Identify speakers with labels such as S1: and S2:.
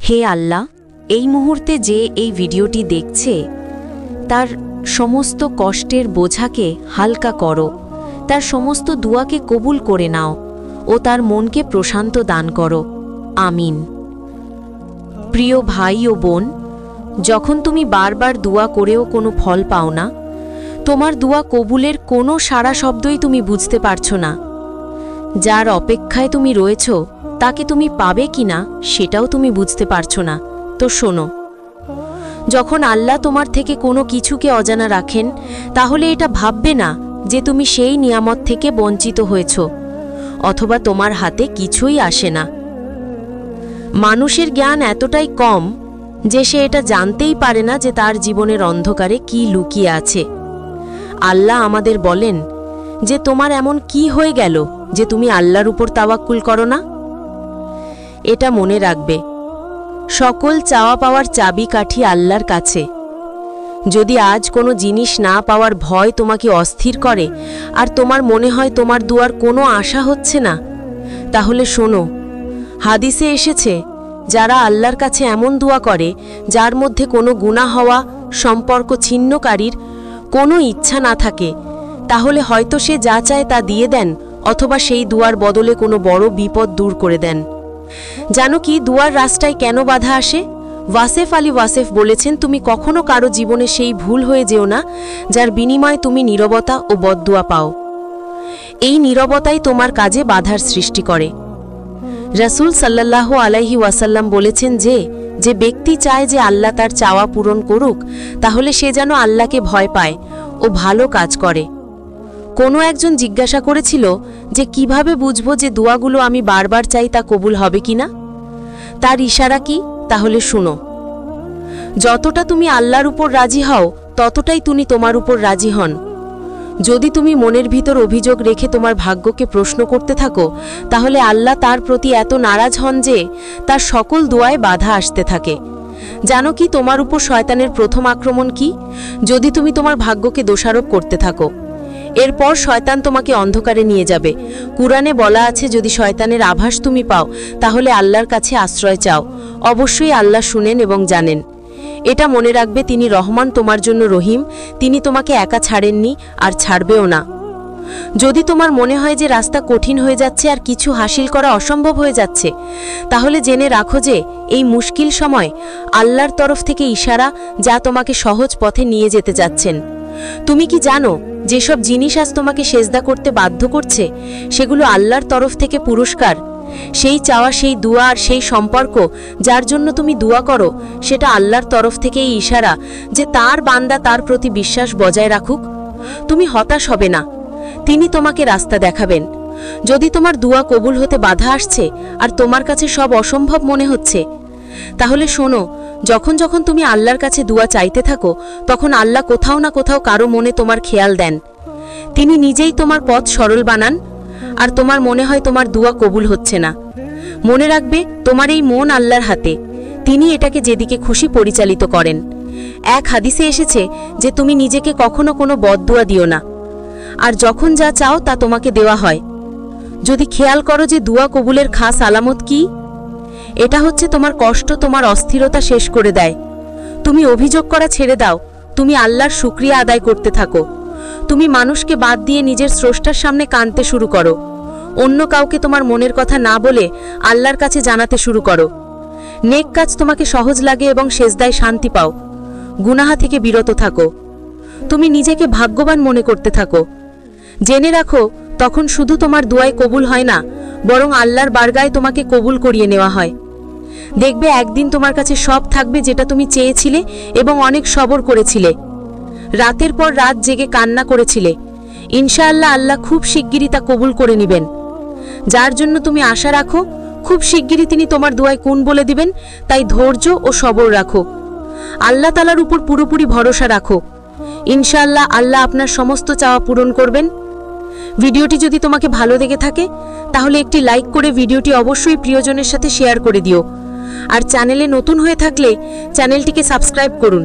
S1: হে আল্লাহ, এই মুহূর্তে যে এই ভিডিওটি দেখছে তার সমস্ত কষ্টের বোঝাকে হালকা করো, তার সমস্ত দুয়াকে কবুল করে নাও ও তার মনকে প্রশান্ত দান করো। আমিন। প্রিয় ভাই ও বোন, যখন তুমি বারবার দুয়া করেও কোনো ফল পাও না, তোমার দুয়া কবুলের কোনো সারা শব্দই তুমি বুঝতে পারছো না, যার অপেক্ষায় তুমি রয়েছ তাকে তুমি পাবে কিনা সেটাও তুমি বুঝতে পারছো না, তো শোনো, যখন আল্লাহ তোমার থেকে কোনো কিছুকে অজানা রাখেন, তাহলে এটা ভাববে না যে তুমি সেই নিয়ামত থেকে বঞ্চিত হয়েছ অথবা তোমার হাতে কিছুই আসে না। মানুষের জ্ঞান এতটাই কম যে সে এটা জানতেই পারে না যে তার জীবনের অন্ধকারে কি লুকিয়ে আছে। আল্লাহ আমাদের বলেন যে তোমার এমন কি হয়ে গেল যে তুমি আল্লাহর উপর তাওয়াক্কুল করো না। এটা মনে রাখবে, সকল চাওয়া পাওয়ার চাবিকাঠি আল্লাহর কাছে। যদি আজ কোনো জিনিস না পাওয়ার ভয় তোমাকে অস্থির করে আর তোমার মনে হয় তোমার দুয়ার কোনো আশা হচ্ছে না, তাহলে শোনো, হাদিসে এসেছে যারা আল্লাহর কাছে এমন দোয়া করে যার মধ্যে কোনো গুনাহ হওয়া, সম্পর্ক ছিন্নকারীর কোনো ইচ্ছা না থাকে, তাহলে হয়তো সে যা চায় তা দিয়ে দেন অথবা সেই দুয়ার বদলে কোনো বড় বিপদ দূর করে দেন। জানো কি দুয়ার রাস্তায় কেন বাধা আসে? ওয়াসেফ আলী ওয়াসেফ বলেছেন, তুমি কখনো কারো জীবনে সেই ভুল হয়ে যেও না যার বিনিময়ে তুমি নীরবতা ও বদদুয়া পাও। এই নীরবতাই তোমার কাজে বাধার সৃষ্টি করে। রাসূল সাল্লাল্লাহু আলাইহি ওয়াসাল্লাম বলেছেন যে ব্যক্তি চায় যে আল্লাহ তার চাওয়া পূরণ করুক, তাহলে সে যেন আল্লাহকে ভয় পায় ও ভালো কাজ করে। কোনো একজন জিজ্ঞাসা করেছিল যে কিভাবে বুঝবো যে দোয়াগুলো আমি বারবার চাই তা কবুল হবে কিনা? তার ইশারা কি? তাহলে শুনো, যতটা তুমি আল্লাহর উপর রাজি হও ততটাই তিনি তোমার উপর রাজি হন। যদি তুমি মনের ভিতর অভিযোগ রেখে তোমার ভাগ্যকে প্রশ্ন করতে থাকো, তাহলে আল্লাহ তার প্রতি এত নারাজ হন যে তার সকল দোয়ায় বাধা আসতে থাকে। জানো কি তোমার উপর শয়তানের প্রথম আক্রমণ কি? যদি তুমি তোমার ভাগ্যকে দোষারোপ করতে থাকো, এরপর শয়তান তোমাকে অন্ধকারে নিয়ে যাবে। কুরআনে বলা আছে, যদি শয়তানের আভাস তুমি পাও তাহলে আল্লাহর কাছে আশ্রয় চাও, অবশ্যই আল্লাহ শুনেন এবং জানেন। এটা মনে রাখবে, তিনি রহমান, তোমার জন্য রহিম, তিনি তোমাকে একা ছাড়েননি আর ছাড়বেও না। যদি তোমার মনে হয় যে রাস্তা কঠিন হয়ে যাচ্ছে আর কিছু হাসিল করা অসম্ভব হয়ে যাচ্ছে, তাহলে জেনে রাখো যে এই মুশকিল সময় আল্লাহর তরফ থেকে ইশারা, যা তোমাকে সহজ পথে নিয়ে যেতে যাচ্ছেন। তুমি কি জানো যেসব জিনিস আজ তোমাকে সেজদা করতে বাধ্য করছে সেগুলো আল্লাহর তরফ থেকে পুরস্কার? সেই চাওয়া, সেই দুয়া আর সেই সম্পর্ক যার জন্য তুমি দুয়া করো, সেটা আল্লাহর তরফ থেকে এই ইশারা যে তার বান্দা তার প্রতি বিশ্বাস বজায় রাখুক। তুমি হতাশ হবে না, তিনি তোমাকে রাস্তা দেখাবেন। যদি তোমার দুয়া কবুল হতে বাধা আসছে আর তোমার কাছে সব অসম্ভব মনে হচ্ছে, তাহলে শোনো, যখন যখন তুমি আল্লাহর কাছে দুয়া চাইতে থাকো, তখন আল্লাহ কোথাও না কোথাও কারো মনে তোমার খেয়াল দেন। তিনি নিজেই তোমার পথ সরল বানান আর তোমার মনে হয় তোমার দুয়া কবুল হচ্ছে না। মনে রাখবে, তোমার এই মন আল্লাহর হাতে, তিনি এটাকে যেদিকে খুশি পরিচালিত করেন। এক হাদিসে এসেছে যে তুমি নিজেকে কখনো কোনো বদদুয়া দিও না, আর যখন যা চাও তা তোমাকে দেওয়া হয়। যদি খেয়াল করো যে দুয়া কবুলের খাস আলামত কি, এটা হচ্ছে তোমার কষ্ট, তোমার অস্থিরতা শেষ করে দেয়। তুমি অভিযোগ করা ছেড়ে দাও, তুমি আল্লাহর শুকরিয়া আদায় করতে থাকো। তুমি মানুষকে বাদ দিয়ে নিজের স্রষ্টার সামনে কাঁদতে শুরু করো। অন্য কাউকে তোমার মনের কথা না বলে আল্লাহর কাছে জানাতে শুরু করো। নেক কাজ তোমাকে সহজ লাগে এবং সেজদায় শান্তি পাও। গুনাহা থেকে বিরত থাকো। তুমি নিজেকে ভাগ্যবান মনে করতে থাকো। জেনে রাখো, তখন শুধু তোমার দোয়ায় কবুল হয় না, বরং আল্লাহর বারগায় তোমাকে কবুল করিয়ে নেওয়া হয়। দেখবে একদিন তোমার কাছে সব থাকবে যেটা তুমি চেয়েছিলে এবং অনেক সবর করেছিলে, রাতের পর রাত জেগে কান্না করেছিলে। ইনশাআল্লাহ আল্লাহ খুব শিগগিরই তা কবুল করে নেবেন। যার জন্য তুমি আশা রাখো, খুব শিগগিরই তিনি তোমার দোয়ায় কুন বলে দিবেন। তাই ধৈর্য ও সবর রাখো, আল্লাহ তাআলার উপর পুরোপুরি ভরসা রাখো। ইনশাআল্লাহ আল্লাহ আপনার সমস্ত চাওয়া পূরণ করবেন। ভিডিওটি যদি তোমাকে ভালো লেগে থাকে তাহলে একটি লাইক করে ভিডিওটি অবশ্যই প্রিয়জনের সাথে শেয়ার করে দিও। আর চ্যানেলে নতুন হয়ে থাকলে চ্যানেলটিকে সাবস্ক্রাইব করুন।